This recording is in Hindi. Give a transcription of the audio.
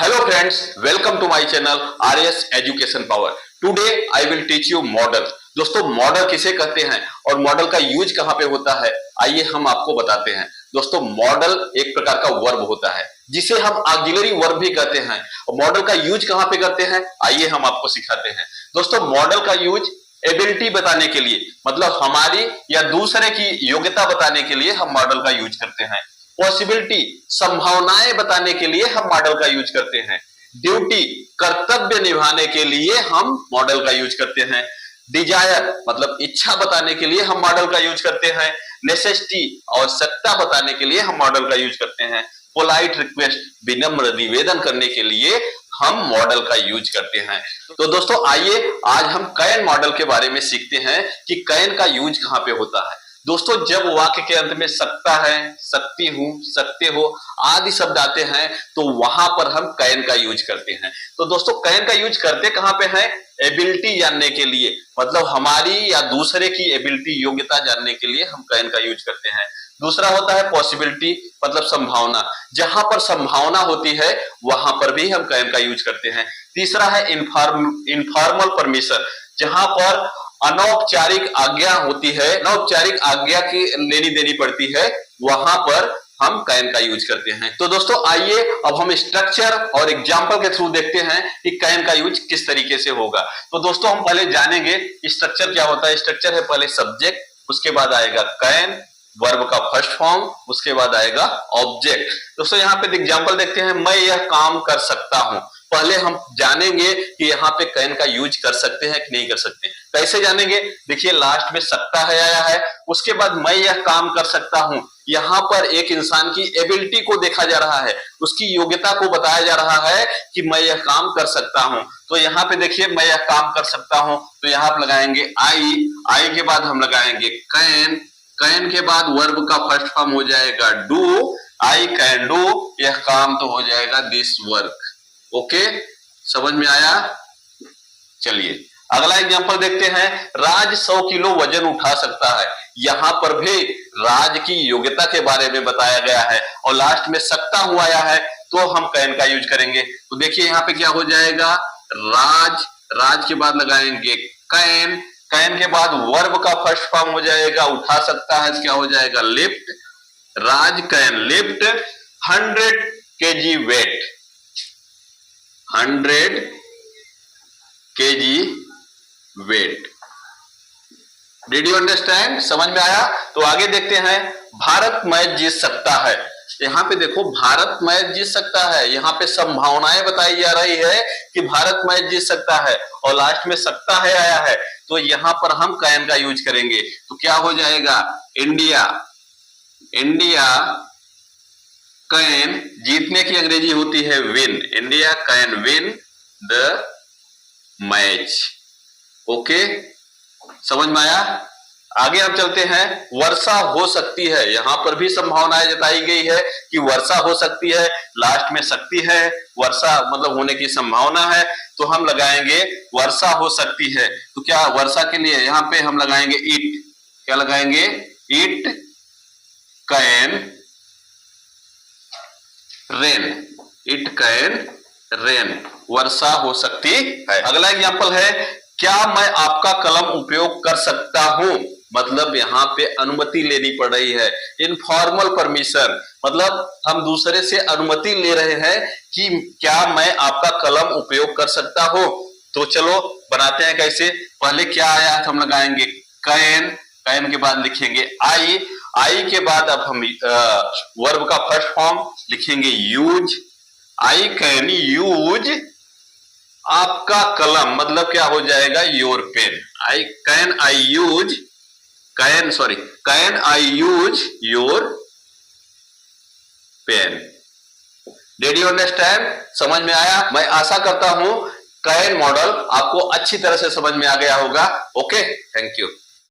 Hello friends, welcome to my channel RS Education Power. Today I will teach you model. दोस्तों मॉडल किसे कहते हैं और मॉडल का यूज कहाँ पे होता है, आइए हम आपको बताते हैं। दोस्तों मॉडल एक प्रकार का वर्ब होता है जिसे हम ऑक्सिलरी वर्ब भी कहते हैं। मॉडल का यूज कहाँ पे करते हैं, आइए हम आपको सिखाते हैं। दोस्तों मॉडल का यूज एबिलिटी बताने के लिए, मतलब हमारी या दूसरे की योग्यता बताने के लिए हम मॉडल का यूज करते हैं। पॉसिबिलिटी संभावनाएं बताने के लिए हम मॉडल का यूज करते हैं। ड्यूटी कर्तव्य निभाने के लिए हम मॉडल का यूज करते हैं। डिजायर मतलब इच्छा बताने के लिए हम मॉडल का यूज करते हैं। नेसेसिटी आवश्यकता बताने के लिए हम मॉडल का यूज करते हैं। पोलाइट रिक्वेस्ट विनम्र निवेदन करने के लिए हम मॉडल का यूज करते हैं। तो दोस्तों आइए आज हम कैन मॉडल के बारे में सीखते हैं कि कैन का यूज कहां पे होता है। दोस्तों जब वाक्य के अंत में सकता है, सकती हूं, सकते हो आदि शब्द आते हैं तो वहां पर हम कैन का यूज करते हैं। तो दोस्तों कैन का यूज करते कहां पे है, एबिलिटी जानने के लिए, मतलब हमारी या दूसरे की एबिलिटी योग्यता जानने के लिए हम कैन का यूज करते हैं। दूसरा होता है पॉसिबिलिटी मतलब संभावना, जहां पर संभावना होती है वहां पर भी हम कैन का यूज करते हैं। तीसरा है इनफॉर्मल परमिशन, जहां पर अनौपचारिक आज्ञा होती है, अनौपचारिक आज्ञा की लेनी देनी पड़ती है, वहां पर हम कैन का यूज करते हैं। तो दोस्तों आइए अब हम स्ट्रक्चर और एग्जांपल के थ्रू देखते हैं कि कैन का यूज किस तरीके से होगा। तो दोस्तों हम पहले जानेंगे स्ट्रक्चर क्या होता है। स्ट्रक्चर है पहले सब्जेक्ट, उसके बाद आएगा कैन, वर्ब का फर्स्ट फॉर्म, उसके बाद आएगा ऑब्जेक्ट। दोस्तों यहाँ पे एग्जांपल देखते हैं, मैं यह काम कर सकता हूं। पहले हम जानेंगे कि यहाँ पे कैन का यूज कर सकते हैं कि नहीं कर सकते। कैसे जानेंगे, देखिए लास्ट में सकता है आया है, उसके बाद मैं यह काम कर सकता हूं। यहाँ पर एक इंसान की एबिलिटी को देखा जा रहा है, उसकी योग्यता को बताया जा रहा है कि मैं यह काम कर सकता हूं। तो यहाँ पे देखिए मैं यह काम कर सकता हूं, तो यहाँ पे लगाएंगे आई के बाद हम लगाएंगे कैन, कैन के बाद वर्ब का फर्स्ट फॉर्म हो जाएगा डू, आई कैन डू, यह काम तो हो जाएगा दिस वर्क। ओके, समझ में आया। चलिए अगला एग्जांपल देखते हैं, राज 100 किलो वजन उठा सकता है। यहां पर भी राज की योग्यता के बारे में बताया गया है और लास्ट में सकता हुआ आया है तो हम कैन का यूज करेंगे। तो देखिए यहाँ पे क्या हो जाएगा, राज, राज के बाद लगाएंगे कैन, कैन के बाद वर्ब का फर्स्ट फॉर्म हो जाएगा उठा सकता है, क्या हो जाएगा lift, Raj can lift 100 kg weight, 100 kg weight. Did you understand, समझ में आया। तो आगे देखते हैं, भारत मैच जीत सकता है। यहाँ पे देखो भारत मैच जीत सकता है, यहाँ पे संभावनाएं बताई जा रही है कि भारत मैच जीत सकता है और लास्ट में सकता है आया है, तो यहाँ पर हम कैन का यूज करेंगे। तो क्या हो जाएगा, इंडिया, इंडिया कैन, जीतने की अंग्रेजी होती है win, India can win the match. Okay, समझ में आया। आगे हम चलते हैं, वर्षा हो सकती है। यहां पर भी संभावनाएं जताई गई है कि वर्षा हो सकती है, लास्ट में सकती है, वर्षा मतलब होने की संभावना है, तो हम लगाएंगे वर्षा हो सकती है। तो क्या वर्षा के लिए यहाँ पे हम लगाएंगे इट, क्या लगाएंगे it can rain, it can rain, वर्षा हो सकती है। अगला एग्जांपल है, क्या मैं आपका कलम उपयोग कर सकता हूं, मतलब यहाँ पे अनुमति लेनी पड़ रही है। इनफॉर्मल परमिशन मतलब हम दूसरे से अनुमति ले रहे हैं कि क्या मैं आपका कलम उपयोग कर सकता हूं। तो चलो बनाते हैं कैसे। पहले क्या आया तो हम लगाएंगे कैन, कैन के बाद लिखेंगे आई, आई के बाद अब हम वर्ब का फर्स्ट फॉर्म लिखेंगे यूज, आई कैन यूज आपका कलम, मतलब क्या हो जाएगा your pen, I can I use, can sorry can I use your pen. Did you understand, समझ में आया। मैं आशा करता हूं कैन मॉडल आपको अच्छी तरह से समझ में आ गया होगा। Okay, thank you.